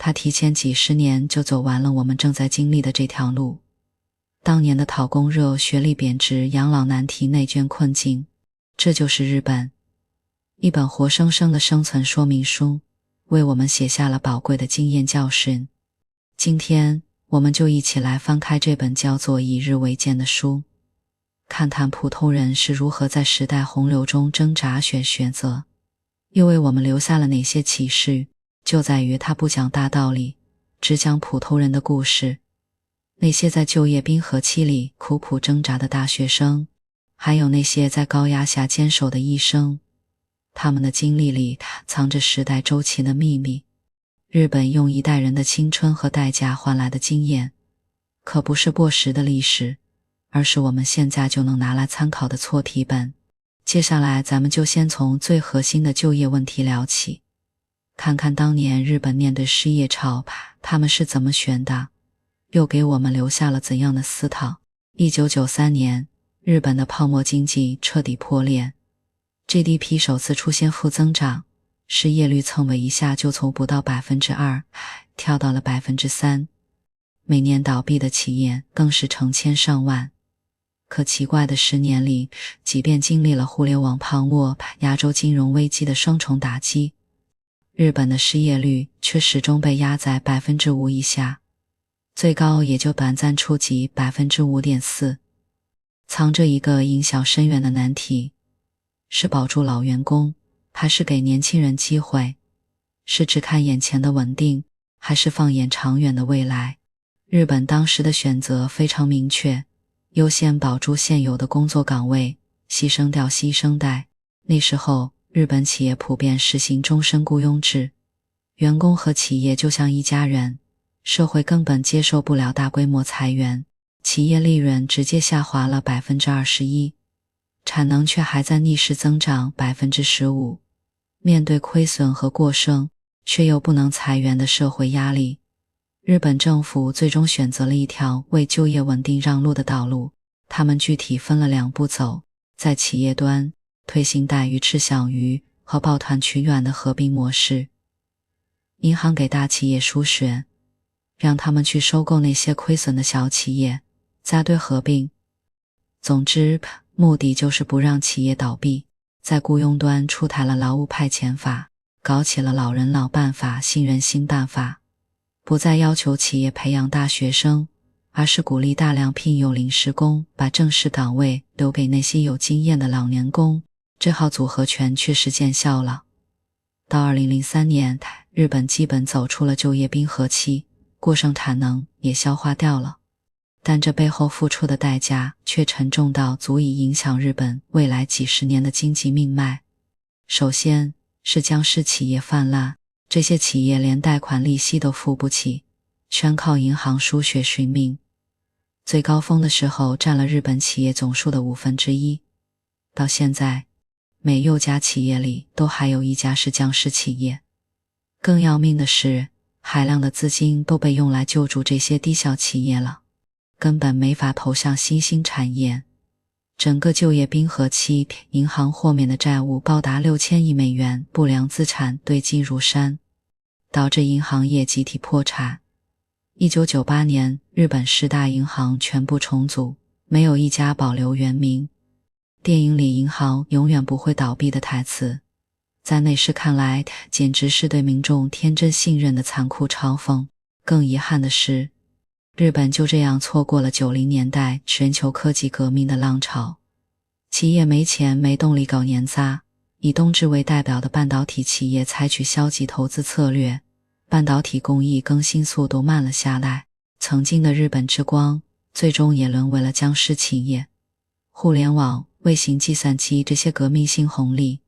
他提前几十年就走完了我们正在经历的这条路。当年的讨工热、学历贬值、养老难题、内卷困境，这就是日本。一本活生生的生存说明书，为我们写下了宝贵的经验教训。今天，我们就一起来翻开这本叫做《以日为鉴》的书，看看普通人是如何在时代洪流中挣扎选择，又为我们留下了哪些启示。就在于他不讲大道理，只讲普通人的故事。那些在就业冰河期里苦苦挣扎的大学生，还有那些在高压下坚守的医生，他们的经历里藏着时代周期的秘密。日本用一代人的青春和代价换来的经验，可不是过时的历史，而是我们现在就能拿来参考的错题本。接下来咱们就先从最核心的就业问题聊起，看看当年日本面对失业潮，他们是怎么选的，又给我们留下了怎样的思考。1993年，日本的泡沫经济彻底破裂， GDP 首次出现负增长，失业率蹭了一下就从不到 2% 跳到了 3%， 每年倒闭的企业更是成千上万。可奇怪的10年里，即便经历了互联网泡沫、亚洲金融危机的双重打击，日本的失业率却始终被压在 5% 以下，最高也就短暂触及 5.4%。 藏着一个影响深远的难题，是保住老员工，还是给年轻人机会？是只看眼前的稳定，还是放眼长远的未来？日本当时的选择非常明确，优先保住现有的工作岗位，牺牲掉新生代。那时候，日本企业普遍实行终身雇佣制，员工和企业就像一家人，社会根本接受不了大规模裁员，企业利润直接下滑了 21%， 产能却还在逆势增长 15%。 面对亏损和过剩，却又不能裁员的社会压力，日本政府最终选择了一条为就业稳定让路的道路。他们具体分了2步走，在企业端推行大鱼吃小鱼和抱团取暖的合并模式。银行给大企业输血，让他们去收购那些亏损的小企业，扎堆合并。总之，目的就是不让企业倒闭。在雇佣端出台了劳务派遣法，搞起了老人老办法、新人新办法，不再要求企业培养大学生，而是鼓励大量聘用临时工，把正式岗位留给那些有经验的老年工。这号组合拳确实见效了。到2003年，日本基本走出了就业冰河期，过剩产能也消化掉了。但这背后付出的代价却沉重到足以影响日本未来几十年的经济命脉。首先是僵尸企业泛滥，这些企业连贷款利息都付不起，全靠银行输血续命。最高峰的时候占了日本企业总数的1/5，到现在每6家企业里都还有1家是僵尸企业。更要命的是，海量的资金都被用来救助这些低效企业了，根本没法投向新兴产业。整个就业冰河期，银行豁免的债务高达6000亿美元，不良资产堆积如山，导致银行业集体破产。1998年，日本10大银行全部重组，没有一家保留原名。电影里银行永远不会倒闭的台词，在那时看来，简直是对民众天真信任的残酷嘲讽。更遗憾的是，日本就这样错过了90年代全球科技革命的浪潮。企业没钱没动力搞研发，以东芝为代表的半导体企业采取消极投资策略，半导体工艺更新速度慢了下来，曾经的日本之光最终也沦为了僵尸企业。互联网、卫星计算机这些革命性红利，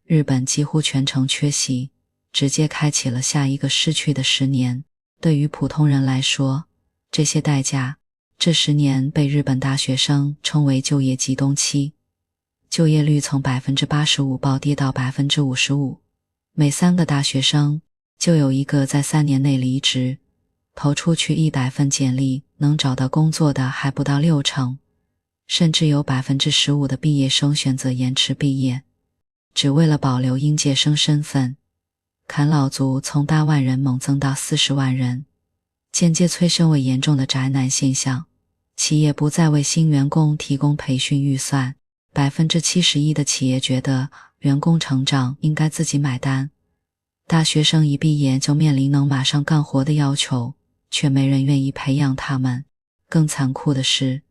日本几乎全程缺席，直接开启了下一个失去的10年。对于普通人来说，这些代价，这10年被日本大学生称为就业极冬期。就业率从 85% 暴跌到 55%， 每3个大学生就有1个在3年内离职，投出去100份简历，能找到工作的还不到60%，甚至有 15% 的毕业生选择延迟毕业，只为了保留应届生身份。啃老族从8万人猛增到40万人，间接催生为严重的宅男现象。企业不再为新员工提供培训预算， 71% 的企业觉得员工成长应该自己买单。大学生一毕业就面临能马上干活的要求，却没人愿意培养他们。更残酷的是，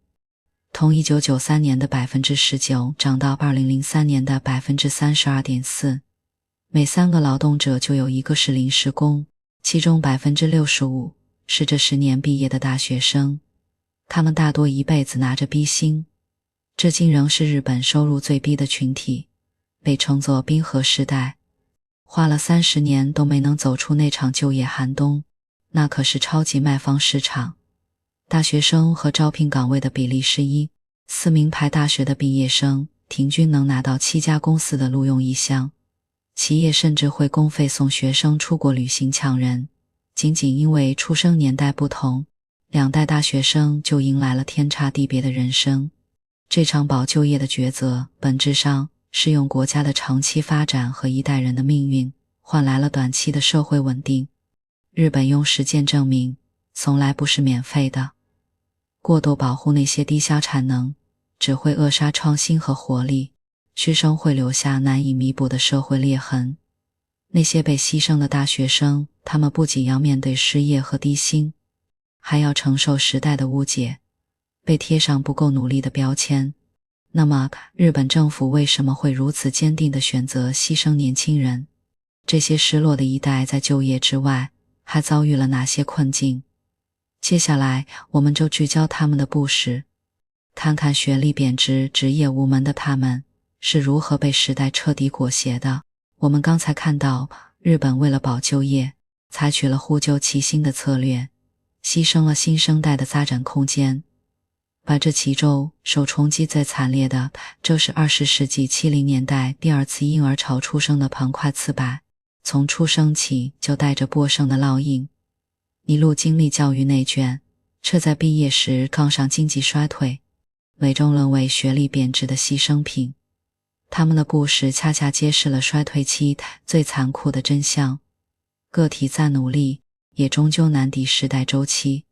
从1993年的 19% 涨到2003年的 32.4%， 每3个劳动者就有1个是临时工，其中 65% 是这10年毕业的大学生。他们大多一辈子拿着逼薪，至今仍是日本收入最低的群体，被称作冰河时代。花了30年都没能走出那场就业寒冬，那可是超级卖方市场。大学生和招聘岗位的比例是1:4，名牌大学的毕业生平均能拿到7家公司的录用意向，企业甚至会公费送学生出国旅行抢人。仅仅因为出生年代不同，2代大学生就迎来了天差地别的人生。这场保就业的抉择，本质上是用国家的长期发展和一代人的命运，换来了短期的社会稳定。日本用实践证明，从来不是免费的。过度保护那些低下产能，只会扼杀创新和活力，师生会留下难以弥补的社会裂痕。那些被牺牲的大学生，他们不仅要面对失业和低薪，还要承受时代的误解，被贴上不够努力的标签。那么，日本政府为什么会如此坚定地选择牺牲年轻人？这些失落的一代在就业之外，还遭遇了哪些困境？接下来，我们就聚焦他们的故事，看看学历贬值、职业无门的他们是如何被时代彻底裹挟的。我们刚才看到，日本为了保就业，采取了忽究其心的策略，牺牲了新生代的发展空间。而这其中受冲击最惨烈的，就是20世纪70年代第二次婴儿潮出生的盘块次百，从出生起就带着过剩的烙印，一路经历教育内卷，却在毕业时杠上经济衰退，最终沦为学历贬值的牺牲品。他们的故事恰恰揭示了衰退期最残酷的真相，个体再努力，也终究难敌时代周期。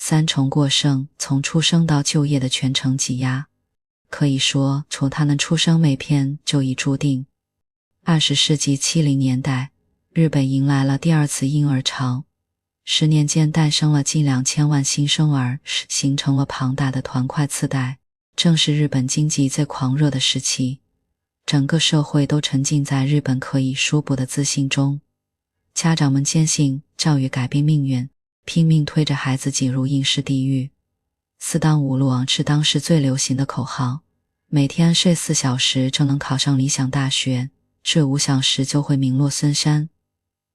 3重过剩，从出生到就业的全程挤压，可以说从他们出生没片就已注定。20世纪70年代，日本迎来了第二次婴儿潮，10年间诞生了近2000万新生儿，形成了庞大的团块次贷，正是日本经济最狂热的时期。整个社会都沉浸在日本可以输布的自信中，家长们坚信教育改变命运，拼命推着孩子挤入应试地狱。4当5路是当时最流行的口号，每天睡4小时就能考上理想大学，睡5小时就会名落孙山。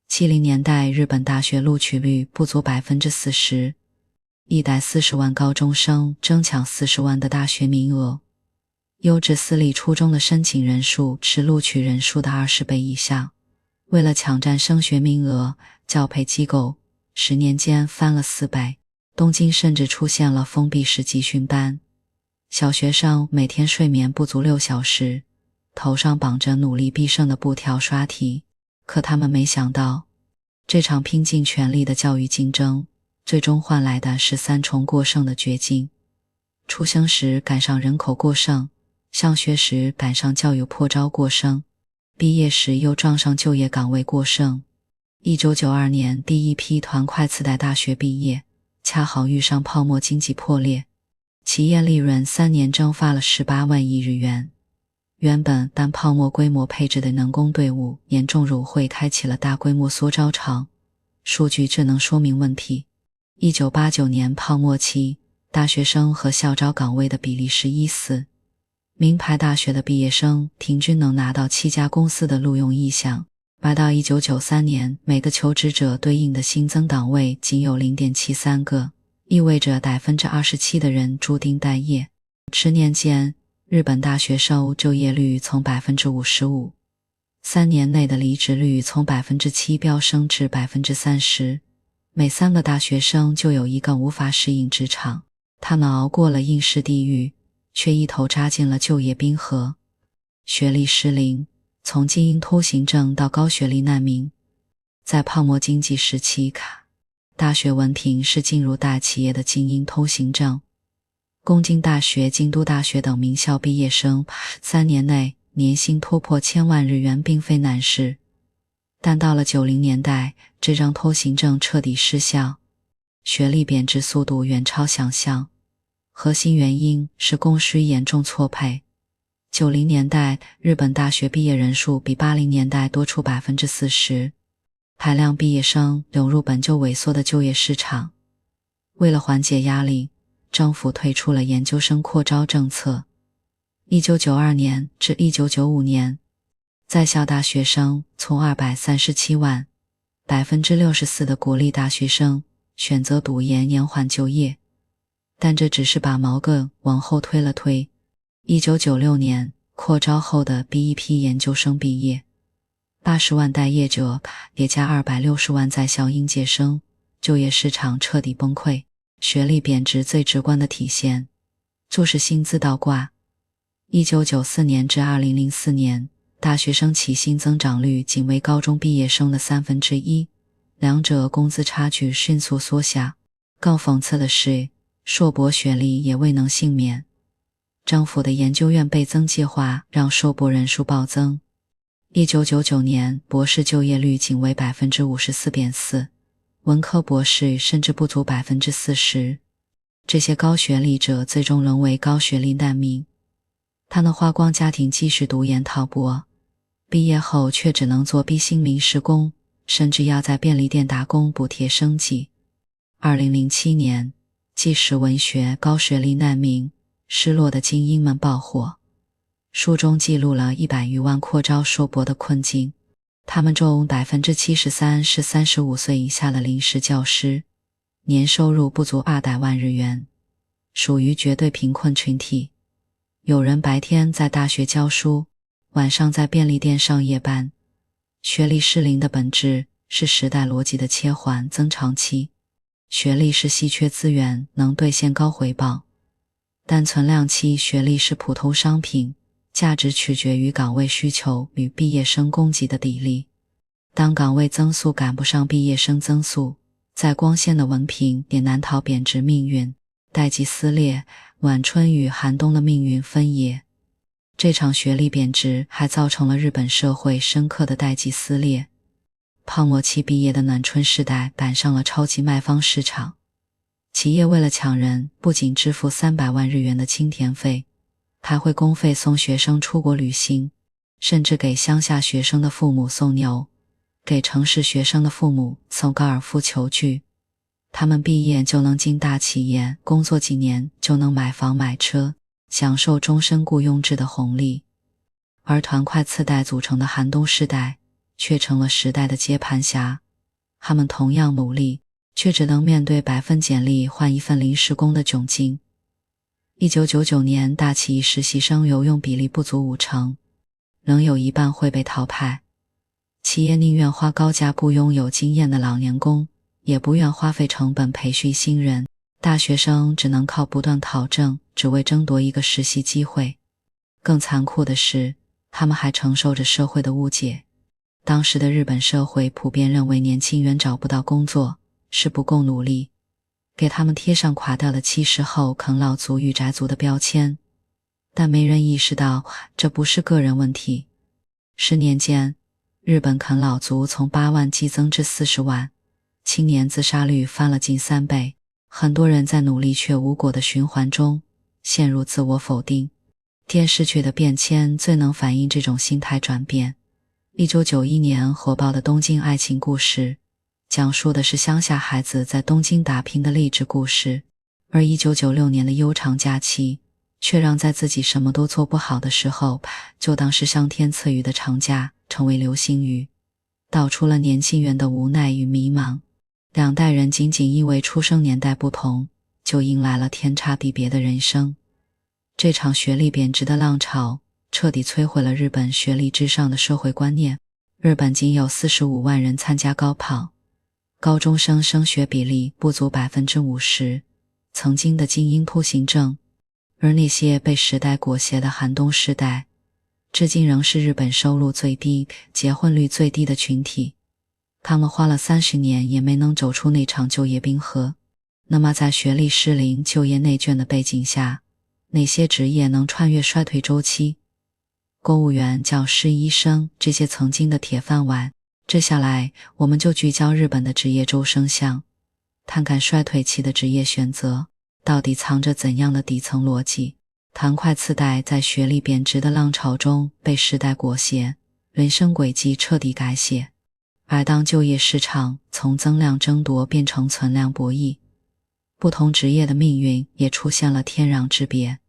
70年代日本大学录取率不足 40%， 140万高中生争抢40万的大学名额，优质私立初中的申请人数是录取人数的20倍以下。为了抢占升学名额，教培机构10年间翻了4倍，东京甚至出现了封闭式集训班。小学生每天睡眠不足6小时，头上绑着努力必胜的布条刷题。可他们没想到，这场拼尽全力的教育竞争，最终换来的是3重过剩的绝境。出生时赶上人口过剩，上学时赶上教育破招过剩，毕业时又撞上就业岗位过剩。1992年第一批团块次贷大学毕业，恰好遇上泡沫经济破裂，企业利润3年蒸发了18万亿日元。原本但泡沫规模配置的能工队伍严重入会，开启了大规模缩招潮。数据这能说明问题。1989年泡沫期，大学生和校招岗位的比例是1:4，名牌大学的毕业生平均能拿到7家公司的录用意向，而到1993年，每个求职者对应的新增岗位仅有 0.73 个，意味着 27% 的人注定待业。10年间，日本大学生就业率从 55%， 3年内的离职率从 7% 飙升至 30%， 每3个大学生就有1个无法适应职场。他们熬过了应试地狱，却一头扎进了就业冰河。学历失灵，从精英通行证到高学历难民，在泡沫经济时期，大学文凭是进入大企业的精英通行证。东京大学、京都大学等名校毕业生3年内年薪突破1000万日元并非难事。但到了90年代，这张通行证彻底失效，学历贬值速度远超想象。核心原因是供需严重错配。90年代，日本大学毕业人数比80年代多出 40%， 海量毕业生涌入本就萎缩的就业市场。为了缓解压力，政府推出了研究生扩招政策。1992年至1995年，在校大学生从237万 64% 的国立大学生选择读研延缓就业。但这只是把矛盾往后推了推。1996年扩招后的第一批研究生毕业，80万待业者也加260万在校应届生，就业市场彻底崩溃。学历贬值最直观的体现就是薪资倒挂。1994年至2004年，大学生起薪增长率仅为高中毕业生的1/3，两者工资差距迅速缩小。更讽刺的是，硕博学历也未能幸免。政府的研究院倍增计划让硕博人数暴增。1999年，博士就业率仅为 54.4%， 文科博士甚至不足 40%。这些高学历者最终沦为高学历难民。他们花光家庭积蓄读研套博，毕业后却只能做逼薪临时工，甚至要在便利店打工补贴生计。2007年，纪实文学《高学历难民：失落的精英们》爆火，书中记录了100余万扩招硕博的困境。他们中 73% 是35岁以下的临时教师，年收入不足200万日元，属于绝对贫困群体。有人白天在大学教书，晚上在便利店上夜班。学历失灵的本质是时代逻辑的切换增长期。学历是稀缺资源，能兑现高回报，但存量期学历是普通商品，价值取决于岗位需求与毕业生供给的比例。当岗位增速赶不上毕业生增速，再光鲜的文凭也难逃贬值命运。代际撕裂，晚春与寒冬的命运分野。这场学历贬值还造成了日本社会深刻的代际撕裂。泡沫期毕业的暖春世代赶上了超级卖方市场，企业为了抢人，不仅支付300万日元的清田费，还会公费送学生出国旅行，甚至给乡下学生的父母送牛，给城市学生的父母送高尔夫球具。他们毕业就能进大企业，工作几年就能买房买车，享受终身雇佣制的红利。而团块次贷组成的寒冬世代却成了时代的接盘侠。他们同样努力，却只能面对100份简历换1份临时工的窘境。1999年，大企业实习生有用比例不足50%，仍有一半会被淘汰。企业宁愿花高价雇佣有经验的老年工，也不愿花费成本培训新人。大学生只能靠不断考证，只为争夺一个实习机会。更残酷的是，他们还承受着社会的误解。当时的日本社会普遍认为年轻人找不到工作是不够努力，给他们贴上垮掉的70后啃老族与宅族的标签。但没人意识到这不是个人问题。10年间，日本啃老族从8万激增至40万，青年自杀率翻了近3倍。很多人在努力却无果的循环中陷入自我否定。电视剧的变迁最能反映这种心态转变。1991年火爆的《东京爱情故事》讲述的是乡下孩子在东京打拼的励志故事，而1996年的《悠长假期》却让在自己什么都做不好的时候就当是上天赐予的长假成为流行语，道出了年轻人的无奈与迷茫。两代人仅仅因为出生年代不同，就迎来了天差地别的人生。这场学历贬值的浪潮彻底摧毁了日本学历至上的社会观念。日本仅有45万人参加高考，高中生升学比例不足 50%， 曾经的精英通行证。而那些被时代裹挟的寒冬世代，至今仍是日本收入最低、结婚率最低的群体。他们花了30年也没能走出那场就业冰河。那么在学历失灵、就业内卷的背景下，哪些职业能穿越衰退周期？公务员、教师、医生，这些曾经的铁饭碗。接下来我们就聚焦日本的职业周生相，看看衰退期的职业选择到底藏着怎样的底层逻辑。谭快次代在学历贬值的浪潮中被时代裹挟，人生轨迹彻底改写。而当就业市场从增量争夺变成存量博弈，不同职业的命运也出现了天壤之别。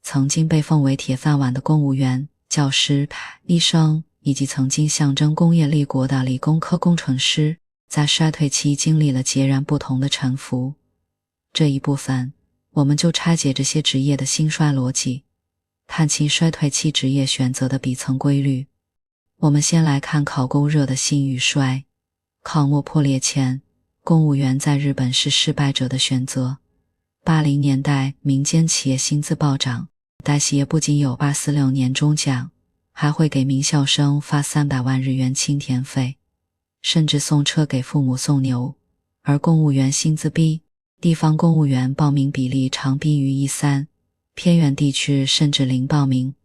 曾经被奉为铁饭碗的公务员、教师、医生，以及曾经象征工业立国的理工科工程师，在衰退期经历了截然不同的沉浮。这一部分，我们就拆解这些职业的兴衰逻辑，看清衰退期职业选择的底层规律。我们先来看考公热的兴与衰。考末破裂前，公务员在日本是失败者的选择。80年代民间企业薪资暴涨，大企业不仅有246年终奖，还会给名校生发300万日元清田费，甚至送车给父母送牛。而公务员薪资低，地方公务员报名比例常低于1:3，偏远地区甚至零报名。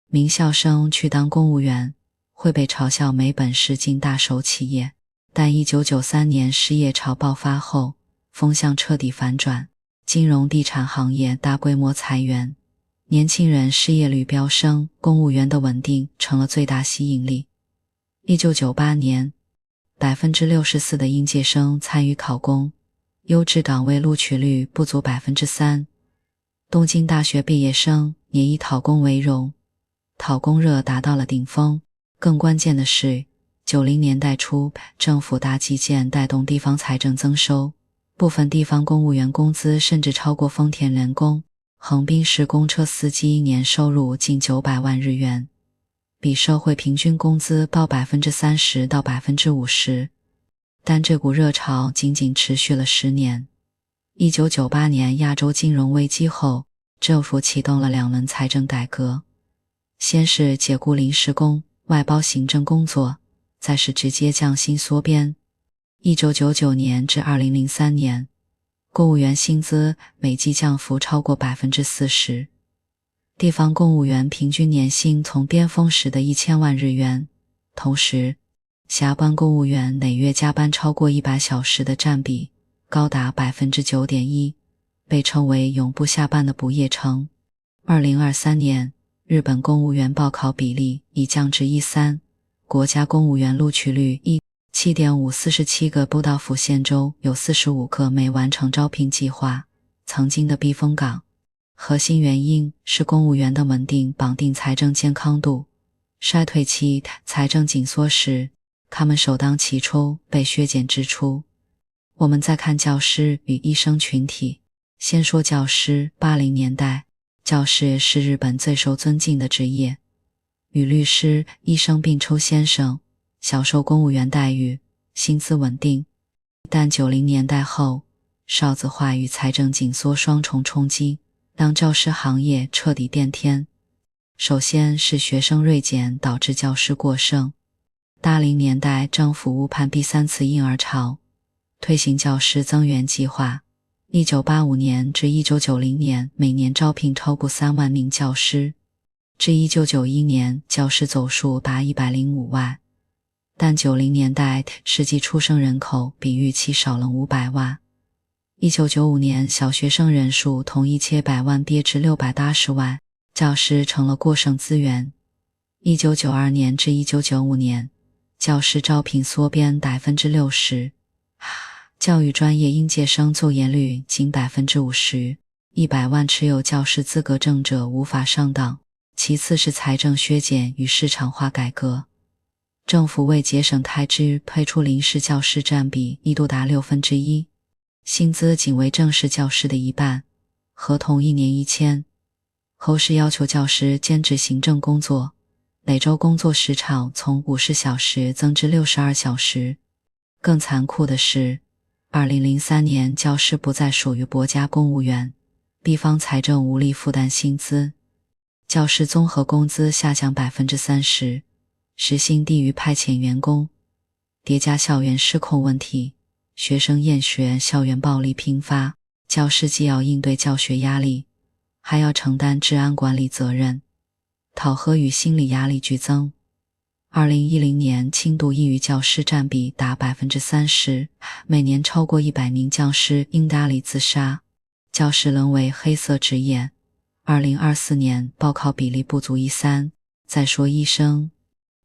名校生去当公务员，会被嘲笑没本事进大手企业。但1993年失业潮爆发后，风向彻底反转，金融地产行业大规模裁员，年轻人失业率飙升，公务员的稳定成了最大吸引力。1998年 64% 的应届生参与考公，优质岗位录取率不足 3%。 东京大学毕业生也以讨公为荣，讨公热达到了顶峰。更关键的是90年代初，政府大基建带动地方财政增收，部分地方公务员工资甚至超过丰田人工。横滨市公车司机年收入近900万日元，比社会平均工资高 30% 到 50%。 但这股热潮仅仅持续了10年。1998年亚洲金融危机后，政府启动了2轮财政改革，先是解雇临时工，外包行政工作，再是直接降薪缩编。1999年至2003年，公务员薪资每季降幅超过 40%， 地方公务员平均年薪从巅峰时的1000万日元。同时，辖关公务员每月加班超过100小时的占比高达 9.1%， 被称为永不下班的不夜城。2023年，日本公务员报考比例已降至 1:3， 国家公务员录取率 7.5，47个都道府县州有45个没完成招聘计划，曾经的避风港。核心原因是公务员的稳定绑定财政健康度，衰退期财政紧缩时，他们首当其冲被削减支出。我们再看教师与医生群体。先说教师。80年代，教师是日本最受尊敬的职业，与律师、医生并称先生，享受公务员待遇，薪资稳定。但90年代后，少子化与财政紧缩双重冲击，让教师行业彻底变天。首先是学生锐减导致教师过剩。80年代政府误判第3次婴儿潮，推行教师增援计划。1985年至1990年每年招聘超过3万名教师，至1991年教师总数达105万。但90年代实际出生人口比预期少了500万。1995年小学生人数从100万跌至680万，教师成了过剩资源。1992年至1995年，教师招聘缩编 60%， 教育专业应届生就业率仅 50%，100万持有教师资格证者无法上档。其次是财政削减与市场化改革，政府为节省开支推出临时教师占比一度达1/6，薪资仅为正式教师的一半，合同1年1签。后是要求教师兼职行政工作，每周工作时长从50小时增至62小时。更残酷的是，2003年教师不再属于国家公务员，地方财政无力负担薪资，教师综合工资下降 30%， 时薪低于派遣员工。叠加校园失控问题，学生厌学，校园暴力频发，教师既要应对教学压力，还要承担治安管理责任，讨核与心理压力剧增。2010年轻度抑郁教师占比达 30%， 每年超过100名教师因压力自杀，教师沦为黑色职业。2024年报考比例不足1/3。再说医生，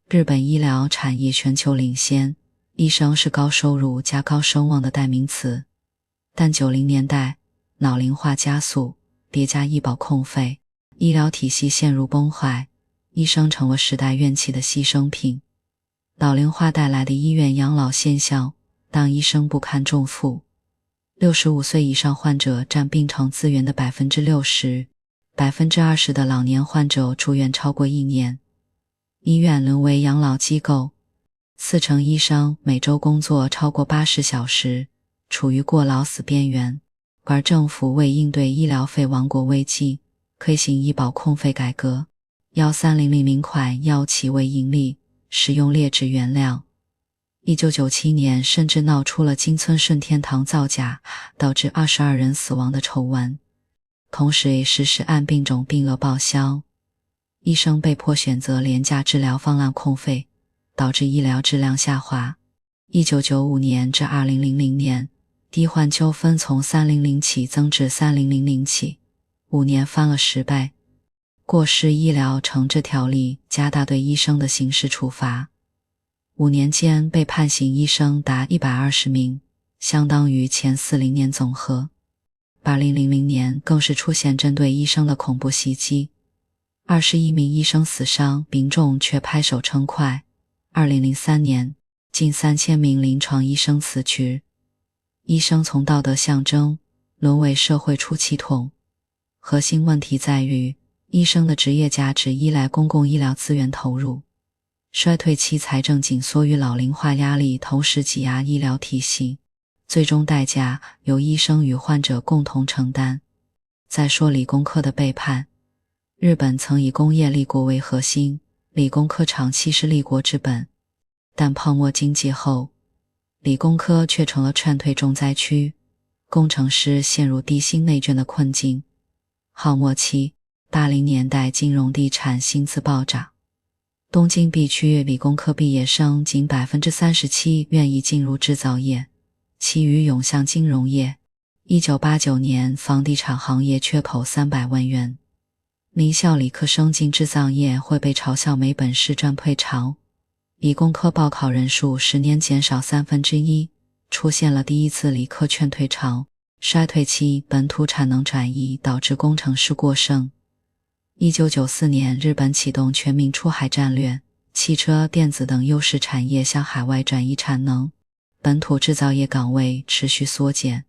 日本医疗产业全球领先，医生是高收入加高声望的代名词。但90年代老龄化加速，叠加医保控费，医疗体系陷入崩坏，医生成为时代怨气的牺牲品。老龄化带来的医院养老现象，当医生不堪重负，65岁以上患者占病床资源的 60%，20% 的老年患者住院超过1年，医院沦为养老机构，40%医生每周工作超过80小时，处于过劳死边缘。而政府为应对医疗费王国危机，推行医保控费改革，13000款药企为盈利，使用劣质原料。1997年甚至闹出了金村顺天堂造假，导致22人死亡的丑闻，同时也实施按病种病额报销。医生被迫选择廉价治疗方案控费，导致医疗质量下滑。1995年至2000年，罹患纠纷从300起增至3000起，5年翻了10倍。过失医疗惩治条例加大对医生的刑事处罚，5年间被判刑医生达120名，相当于前40年总和。2000年更是出现针对医生的恐怖袭击，21名医生死伤，民众却拍手称快。2003年，近3000名临床医生辞职。医生从道德象征沦为社会出气筒，核心问题在于医生的职业价值依赖公共医疗资源投入，衰退期财政紧缩与老龄化压力同时挤压医疗体系，最终代价由医生与患者共同承担。再说理工科的背叛，日本曾以工业立国为核心，理工科长期是立国之本，但泡沫经济后，理工科却成了劝退重灾区，工程师陷入低薪内卷的困境。泡沫期，80年代金融地产薪资暴涨，东京 B 区理工科毕业生仅 37% 愿意进入制造业，其余涌向金融业。1989年房地产行业缺口300万元，名校理科生进制造业会被嘲笑没本事赚退潮。理工科报考人数10年减少1/3，出现了第一次理科劝退潮。衰退期，本土产能转移导致工程师过剩。1994年，日本启动全民出海战略，汽车、电子等优势产业向海外转移产能，本土制造业岗位持续缩减。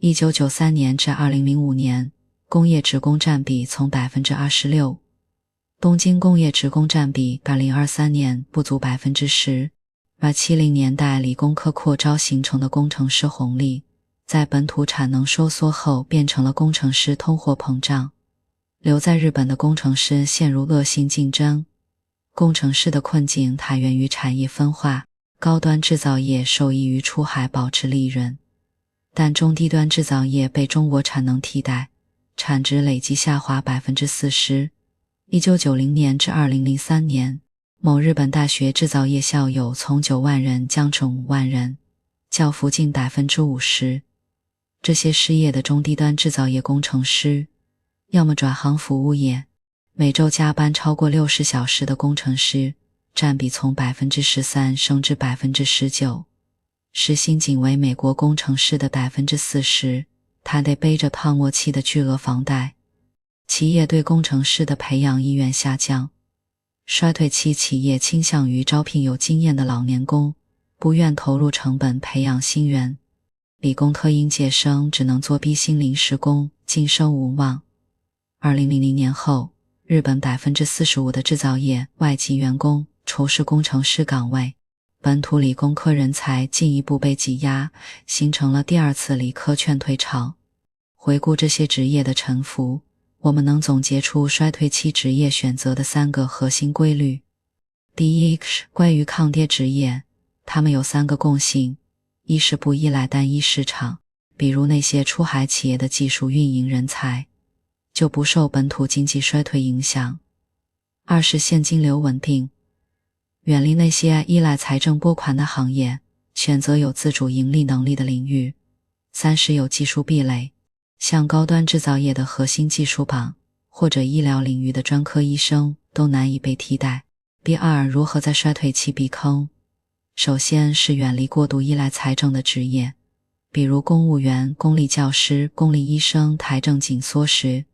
1993年至2005年，工业职工占比从 26%， 东京工业职工占比2023年不足 10%， 而70年代理工科扩招形成的工程师红利，在本土产能收缩后变成了工程师通货膨胀，留在日本的工程师陷入恶性竞争。工程师的困境它源于产业分化，高端制造业受益于出海保持利润，但中低端制造业被中国产能替代，产值累计下滑 40%。1990年至2003年，某日本大学制造业校友从9万人降至5万人，较幅近 50%。这些失业的中低端制造业工程师，要么转行服务业，每周加班超过60小时的工程师，占比从 13% 升至 19%， 时薪仅为美国工程师的 40%， 他得背着泡沫期的巨额房贷。企业对工程师的培养意愿下降，衰退期企业倾向于招聘有经验的老年工，不愿投入成本培养新人。理工科应届生只能做低薪临时工，晋升无望。2000年后，日本 45% 的制造业外籍员工从事工程师岗位，本土理工科人才进一步被挤压，形成了第二次理科劝退潮。回顾这些职业的沉浮，我们能总结出衰退期职业选择的3个核心规律。第一，关于抗跌职业，它们有3个共性：一是不依赖单一市场，比如那些出海企业的技术运营人才，就不受本土经济衰退影响；二是现金流稳定，远离那些依赖财政拨款的行业，选择有自主盈利能力的领域；三是有技术壁垒，像高端制造业的核心技术岗或者医疗领域的专科医生都难以被替代。B2 如何在衰退期避坑？首先是远离过度依赖财政的职业，比如公务员、公立教师、公立医生财政紧缩时，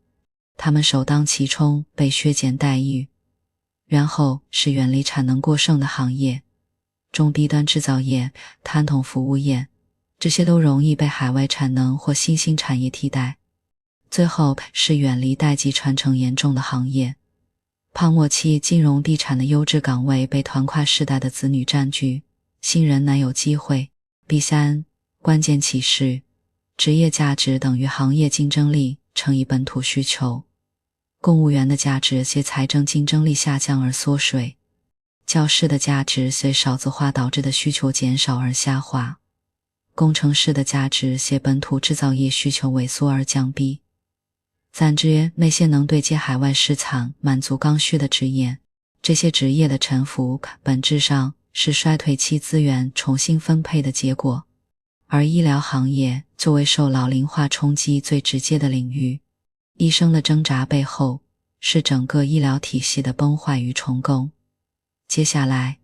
他们首当其冲被削减待遇。然后是远离产能过剩的行业，中低端制造业、摊桶服务业，这些都容易被海外产能或新兴产业替代。最后是远离代际传承严重的行业，泡沫期金融地产的优质岗位被团块世代的子女占据，新人难有机会。B3 关键启示：职业价值等于行业竞争力乘以本土需求。公务员的价值随财政竞争力下降而缩水，教师的价值随少子化导致的需求减少而下滑，工程师的价值随本土制造业需求萎缩而降低。暂之那些能对接海外市场、满足刚需的职业，这些职业的沉浮本质上是衰退期资源重新分配的结果。而医疗行业作为受老龄化冲击最直接的领域，医生的挣扎背后是整个医疗体系的崩坏与重构。接下来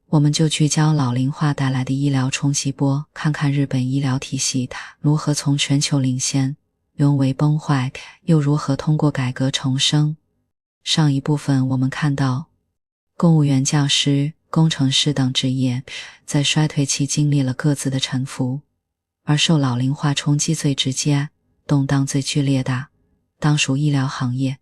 我们就聚焦老龄化带来的医疗冲击波，看看日本医疗体系如何从全球领先沦为崩坏，又如何通过改革重生。上一部分我们看到，公务员、教师、工程师等职业在衰退期经历了各自的沉浮，而受老龄化冲击最直接、动荡最剧烈的当属医疗行业。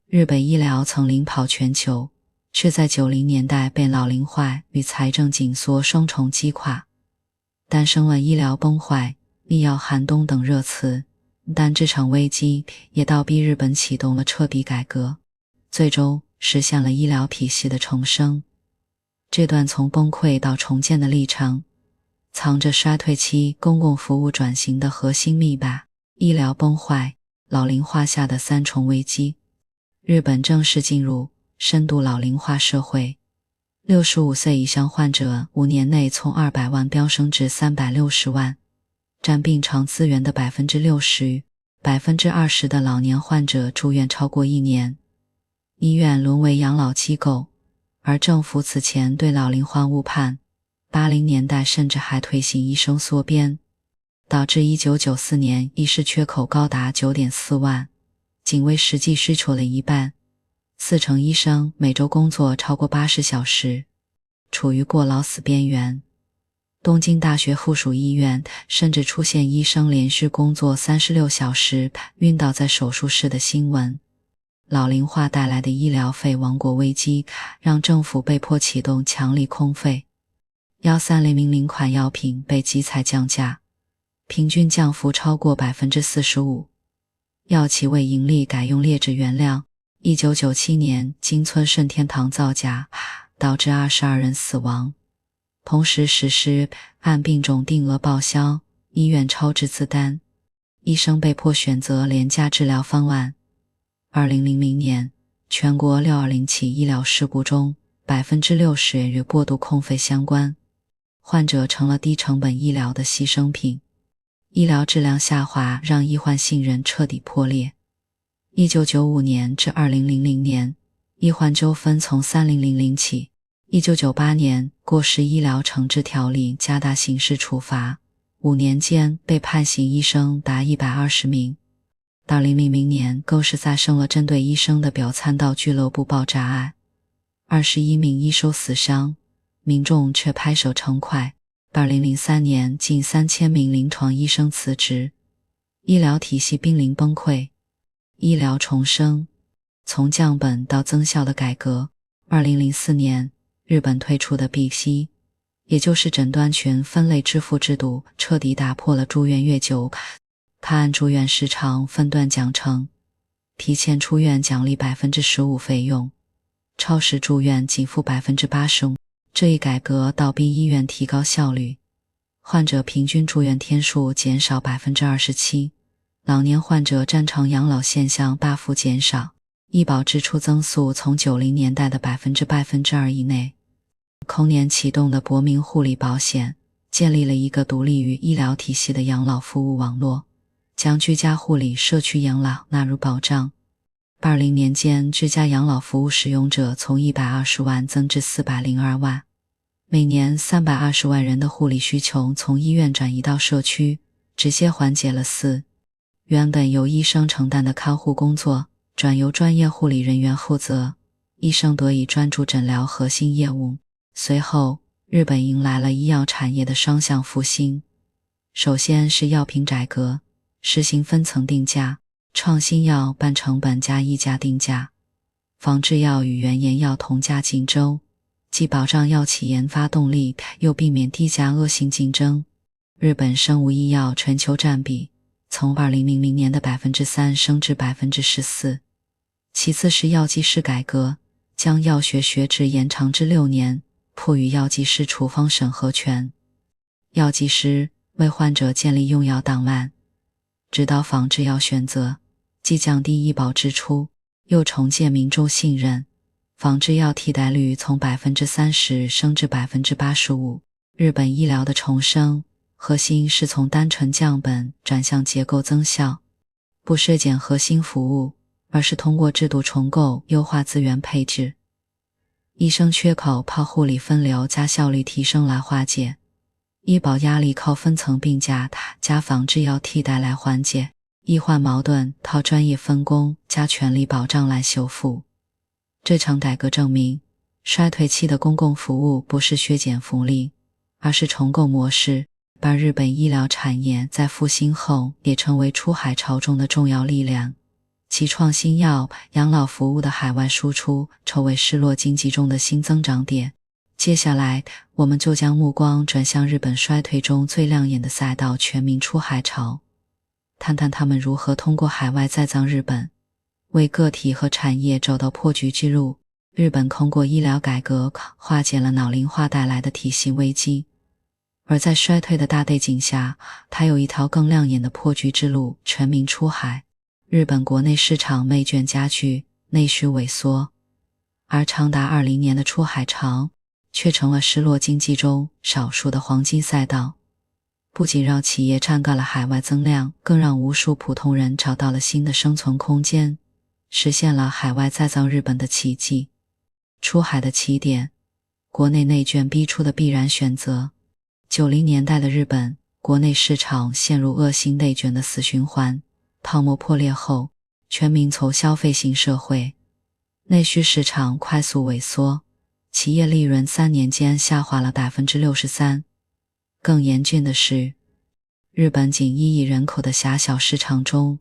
日本医疗曾领跑全球，却在90年代被老龄化与财政紧缩双重击垮，诞生了医疗崩坏、医药寒冬等热词。但这场危机也倒逼日本启动了彻底改革，最终实现了医疗体系的重生。这段从崩溃到重建的历程，藏着衰退期公共服务转型的核心密码：医疗崩坏、老龄化下的3重危机。日本正式进入深度老龄化社会，65岁以上患者5年内从200万飙升至360万，占病床资源的 60%，20% 的老年患者住院超过1年，医院沦为养老机构。而政府此前对老龄化误判，80年代甚至还推行医生缩编，导致1994年医师缺口高达 9.4 万，仅为实际需求的一半，4成医生每周工作超过80小时，处于过劳死边缘。东京大学附属医院甚至出现医生连续工作36小时晕倒在手术室的新闻。老龄化带来的医疗费王国危机让政府被迫启动强力控费，13000款药品被集采降价，平均降幅超过 45%。 药企为盈利改用劣质原料，1997年金村顺天堂造假，导致22人死亡，同时实施按病种定额报销，医院超支自担，医生被迫选择廉价治疗方案。2000年，全国620起医疗事故中 60% 与过度控费相关，患者成了低成本医疗的牺牲品。医疗质量下滑让医患信任彻底破裂。1995年至2000年，医患纠纷从3000起。1998年，过失医疗惩治条例加大刑事处罚，5年间被判刑医生达120名。2000年更是发生了针对医生的表参道俱乐部爆炸案，21名医生死伤，民众却拍手称快。2003年近3000名临床医生辞职，医疗体系濒临崩溃。医疗重生，从降本到增效的改革。2004年，日本推出的 B-C， 也就是诊断权分类支付制度，彻底打破了住院越久他按住院时长分段奖惩，提前出院奖励 15% 费用，超时住院给付 85%。这一改革倒逼医院提高效率，患者平均住院天数减少 27%， 老年患者占长养老现象大幅减少，医保支出增速从90年代的 2% 以内。空年启动的国民护理保险建立了一个独立于医疗体系的养老服务网络，将居家护理、社区养老纳入保障。20年间，居家养老服务使用者从120万增至402万，每年320万人的护理需求从医院转移到社区，直接缓解了原本由医生承担的看护工作转由专业护理人员负责，医生得以专注诊疗核心业务。随后，日本迎来了医药产业的双向复兴。首先是药品改革，实行分层定价，创新药半成本加溢价定价，仿制药与原研药同价竞争，既保障药企研发动力，又避免低价恶性竞争。日本生物医药全球占比从2000年的 3% 升至 14%。其次是药剂师改革，将药学学制延长至6年，赋予药剂师处方审核权。药剂师为患者建立用药档案，指导仿制药选择，既降低医保支出，又重建民众信任。仿制药替代率从 30% 升至 85%。 日本医疗的重生核心是从单纯降本转向结构增效，不削减核心服务，而是通过制度重构优化资源配置。医生缺口靠护理分流加效率提升来化解，医保压力靠分层并价加仿制药替代来缓解，医患矛盾靠专业分工加权利保障来修复。这场改革证明，衰退期的公共服务不是削减福利，而是重构模式，把日本医疗产业在复兴后也成为出海潮中的重要力量。其创新药、养老服务的海外输出成为失落经济中的新增长点。接下来，我们就将目光转向日本衰退中最亮眼的赛道——全民出海潮，谈谈他们如何通过海外再造日本，为个体和产业找到破局之路。日本通过医疗改革化解了老龄化带来的体系危机，而在衰退的大背景下，它有一条更亮眼的破局之路——全民出海。日本国内市场内卷加剧，内需萎缩，而长达20年的出海潮却成了失落经济中少数的黄金赛道，不仅让企业榨干了海外增量，更让无数普通人找到了新的生存空间，实现了海外再造日本的奇迹。出海的起点，国内内卷逼出的必然选择。90年代的日本，国内市场陷入恶性内卷的死循环，泡沫破裂后，全民从消费型社会，内需市场快速萎缩，企业利润3年间下滑了 63%。 更严峻的是，日本仅1亿人口的狭小市场中，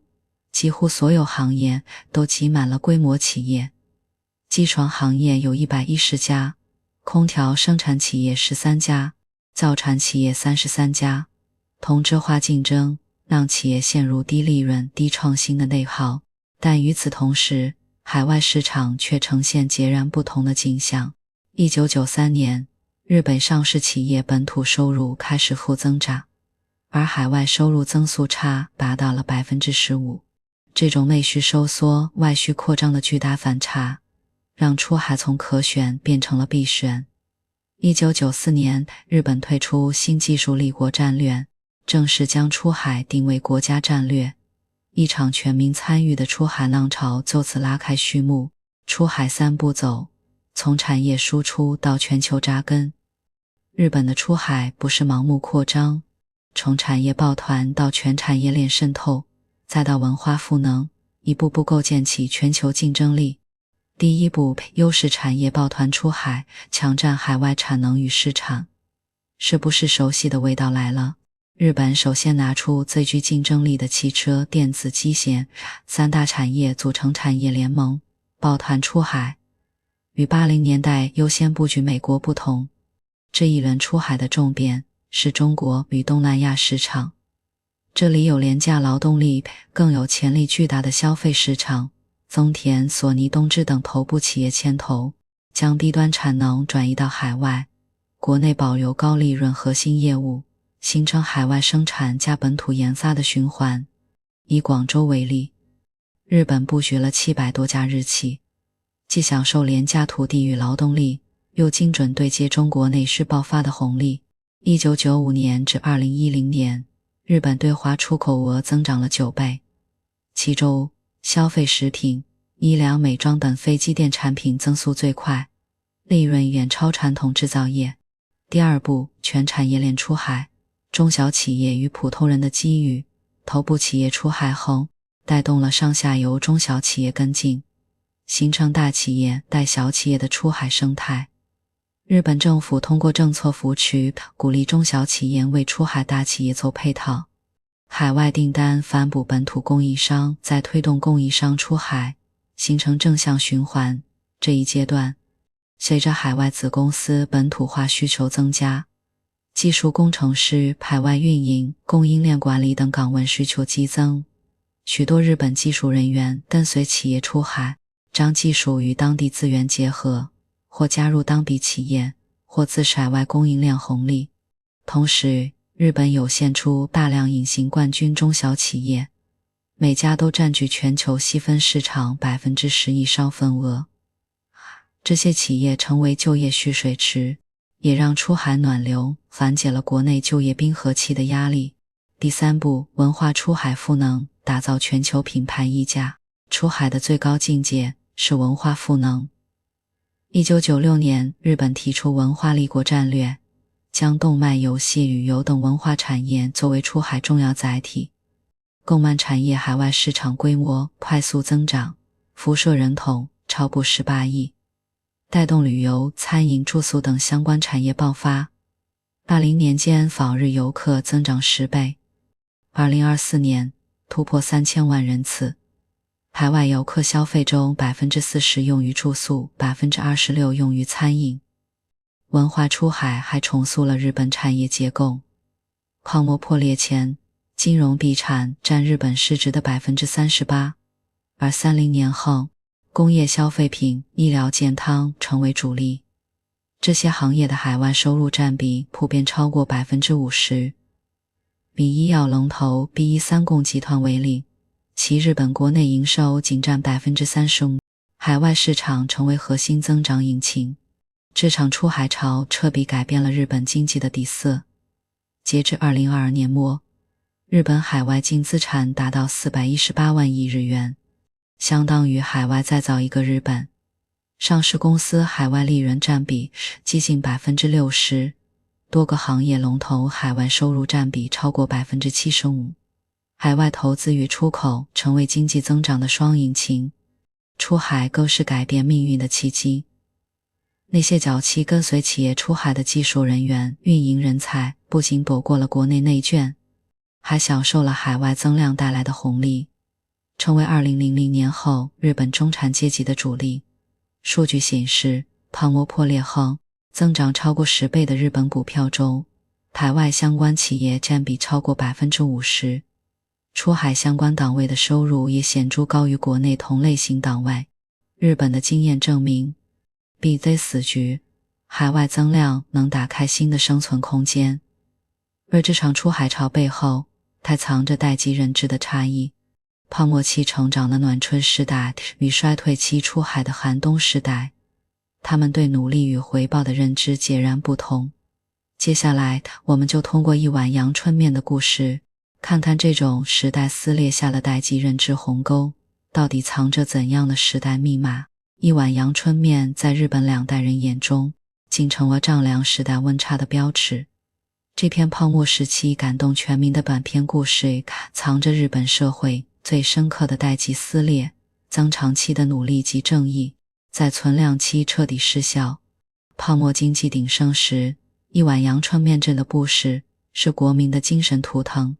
几乎所有行业都挤满了规模企业。机床行业有110家，空调生产企业13家，造船企业33家。同质化竞争让企业陷入低利润、低创新的内耗，但与此同时，海外市场却呈现截然不同的景象。1993年，日本上市企业本土收入开始负增长，而海外收入增速差达到了 15%。 这种内需收缩、外需扩张的巨大反差，让出海从可选变成了必选。1994年，日本退出新技术立国战略，正式将出海定为国家战略，一场全民参与的出海浪潮就此拉开序幕。出海3步走，从产业输出到全球扎根。日本的出海不是盲目扩张，从产业抱团到全产业链渗透，再到文化赋能，一步步构建起全球竞争力。第一步，优势产业抱团出海，强占海外产能与市场。是不是熟悉的味道来了？日本首先拿出最具竞争力的汽车、电子、机械3大产业组成产业联盟，抱团出海。与80年代优先布局美国不同，这一轮出海的重点是中国与东南亚市场。这里有廉价劳动力，更有潜力巨大的消费市场。丰田、索尼、东芝等头部企业牵头，将低端产能转移到海外，国内保留高利润核心业务，形成海外生产加本土研发的循环。以广州为例，日本布局了700多家日企，既享受廉价土地与劳动力，又精准对接中国内需爆发的红利。1995年至2010年，日本对华出口额增长了9倍，其中消费食品、医疗美妆等非机电产品增速最快，利润远超传统制造业。第二步，全产业链出海，中小企业与普通人的机遇，头部企业出海后，带动了上下游中小企业跟进，形成大企业带小企业的出海生态。日本政府通过政策扶持，鼓励中小企业为出海大企业做配套，海外订单反哺本土供应商，再推动供应商出海，形成正向循环。这一阶段，随着海外子公司本土化需求增加，技术工程师、海外运营、供应链管理等岗位需求激增，许多日本技术人员跟随企业出海，将技术与当地资源结合，或加入当地企业，或自海外供应链红利。同时，日本涌现出大量隐形冠军中小企业，每家都占据全球细分市场 10% 以上份额。这些企业成为就业蓄水池，也让出海暖流，缓解了国内就业冰河期的压力。第三步，文化出海赋能，打造全球品牌溢价。出海的最高境界是文化赋能。1996年，日本提出文化立国战略，将动漫、游戏、旅游等文化产业作为出海重要载体。动漫产业海外市场规模快速增长，辐射人口超过18亿，带动旅游、餐饮、住宿等相关产业爆发。20年间访日游客增长10倍，2024年突破3000万人次。海外游客消费中 40% 用于住宿， 26% 用于餐饮。文化出海还重塑了日本产业结构。泡沫破裂前，金融地产占日本市值的 38%， 而30年后，工业消费品、医疗健康成为主力。这些行业的海外收入占比普遍超过 50%。 以医药龙头 B13 共集团为例，其日本国内营收仅占 35%， 海外市场成为核心增长引擎。这场出海潮彻底改变了日本经济的底色。截至2022年末，日本海外净资产达到418万亿日元，相当于海外再造一个日本。上市公司海外利润占比接近 60%， 多个行业龙头海外收入占比超过 75%。 海外投资与出口成为经济增长的双引擎，出海更是改变命运的契机。那些早期跟随企业出海的技术人员、运营人才，不仅躲过了国内内卷，还享受了海外增量带来的红利，成为2000年后日本中产阶级的主力。数据显示，泡沫破裂后，增长超过10倍的日本股票中，海外相关企业占比超过 50%， 出海相关岗位的收入也显著高于国内同类型岗位。日本的经验证明，避灾死局，海外增量能打开新的生存空间。而这场出海潮背后，它藏着代际认知的差异。泡沫期成长的暖春时代与衰退期出海的寒冬时代，他们对努力与回报的认知截然不同。接下来，我们就通过一碗阳春面的故事，看看这种时代撕裂下的代际认知鸿沟，到底藏着怎样的时代密码。一碗阳春面在日本2代人眼中，竟成了丈量时代温差的标尺。这篇泡沫时期感动全民的短篇故事，藏着日本社会最深刻的代际撕裂，增长期的努力及正义，在存量期彻底失效。泡沫经济鼎盛时，一碗阳春面这的故事是国民的精神图腾。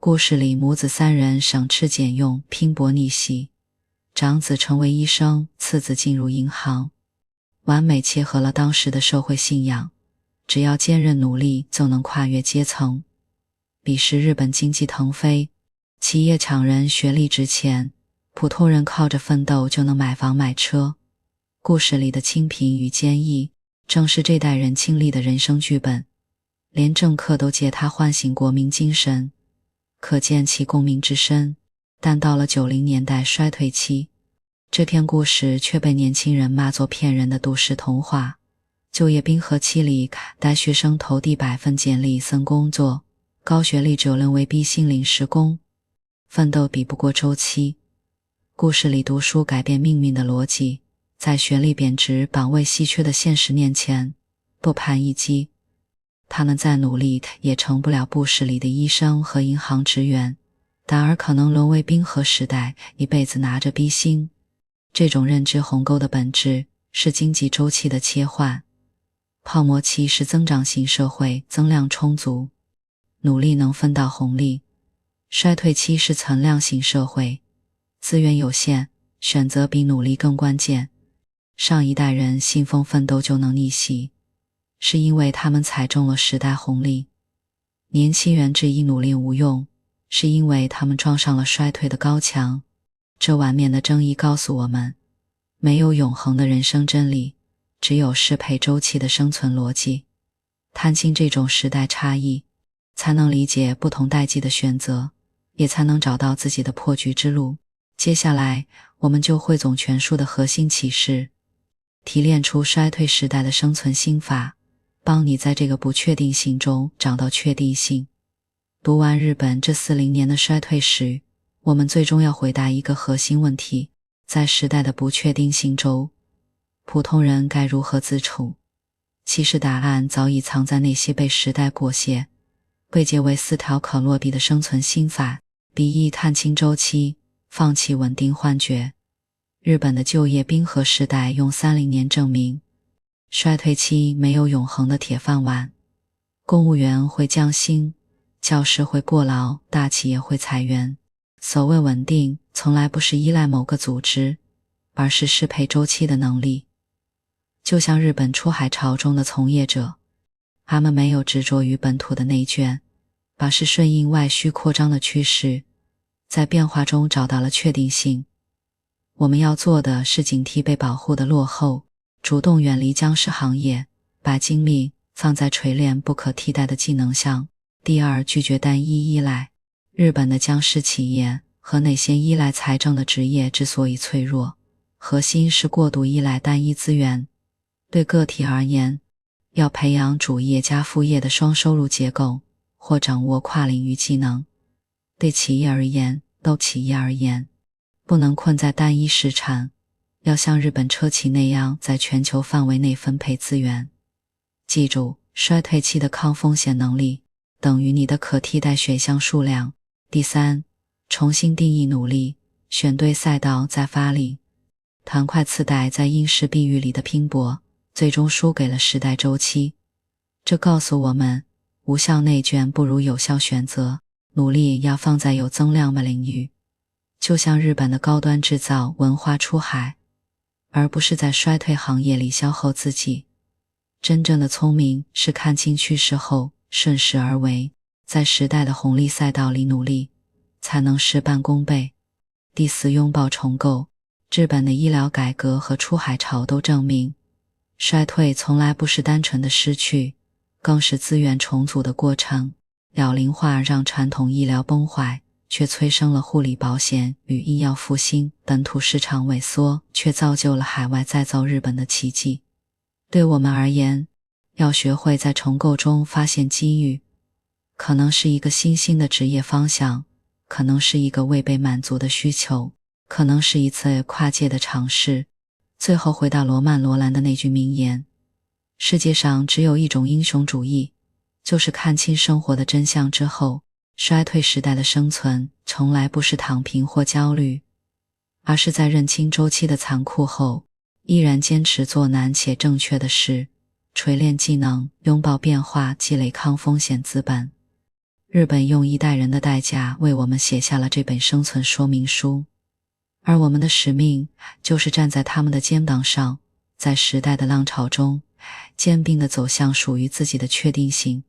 故事里母子3人省吃俭用，拼搏逆袭，长子成为医生，次子进入银行，完美切合了当时的社会信仰，只要坚韧努力就能跨越阶层。彼时日本经济腾飞，企业抢人，学历值钱，普通人靠着奋斗就能买房买车。故事里的清贫与坚毅，正是这代人亲历的人生剧本，连政客都借他唤醒国民精神，可见其共鸣之深。但到了90年代衰退期，这篇故事却被年轻人骂作骗人的都市童话。就业冰河期里，大学生投递100份简历僧工作，高学历者沦为逼心临时工，奋斗比不过周期。故事里读书改变命运的逻辑，在学历贬值、岗位稀缺的现实面前不堪一击。他们再努力也成不了部室里的医生和银行职员，反而可能沦为冰河时代一辈子拿着逼薪。这种认知鸿沟的本质是经济周期的切换。泡沫期是增长型社会，增量充足，努力能分到红利；衰退期是存量型社会，资源有限，选择比努力更关键。上一代人信奉奋斗就能逆袭，是因为他们踩中了时代红利；年轻人质疑努力无用，是因为他们撞上了衰退的高墙。这碗面的争议告诉我们，没有永恒的人生真理，只有适配周期的生存逻辑。探清这种时代差异，才能理解不同代际的选择，也才能找到自己的破局之路。接下来，我们就汇总全书的核心启示，提炼出衰退时代的生存心法，帮你在这个不确定性中找到确定性。读完日本这40年的衰退史，我们最终要回答一个核心问题，在时代的不确定性中，普通人该如何自处？其实答案早已藏在那些被时代裹挟，归结为4条可落地的生存心法。第一，探清周期，放弃稳定幻觉。日本的就业冰河时代用30年证明，衰退期没有永恒的铁饭碗。公务员会降薪，教师会过劳，大企业会裁员。所谓稳定，从来不是依赖某个组织，而是适配周期的能力。就像日本出海潮中的从业者，他们没有执着于本土的内卷，而是顺应外需扩张的趋势，在变化中找到了确定性。我们要做的是警惕被保护的落后，主动远离僵尸行业，把精力放在锤炼不可替代的技能上。第二，拒绝单一依赖。日本的僵尸企业和那些依赖财政的职业之所以脆弱，核心是过度依赖单一资源。对个体而言，要培养主业加副业的双收入结构，或掌握跨领域技能。对企业而言，不能困在单一市场，要像日本车企那样在全球范围内分配资源。记住，衰退期的抗风险能力等于你的可替代选项数量。第三，重新定义努力，选对赛道再发力。团块次贷在因势避遇里的拼搏，最终输给了时代周期。这告诉我们，无效内卷不如有效选择，努力要放在有增量的领域。就像日本的高端制造文化出海，而不是在衰退行业里消耗自己。真正的聪明是看清趋势后顺势而为，在时代的红利赛道里努力，才能事半功倍。第四，拥抱重构。日本的医疗改革和出海潮都证明，衰退从来不是单纯的失去，更是资源重组的过程。老龄化让传统医疗崩坏，却催生了护理保险与医药复兴，本土市场萎缩，却造就了海外再造日本的奇迹。对我们而言，要学会在重构中发现机遇，可能是一个新兴的职业方向，可能是一个未被满足的需求，可能是一次跨界的尝试。最后回到罗曼·罗兰的那句名言，世界上只有一种英雄主义，就是看清生活的真相之后，衰退时代的生存从来不是躺平或焦虑，而是在认清周期的残酷后，依然坚持做难且正确的事，锤炼技能，拥抱变化，积累抗风险资本。日本用一代人的代价为我们写下了这本生存说明书，而我们的使命就是站在他们的肩膀上，在时代的浪潮中坚定地走向属于自己的确定性。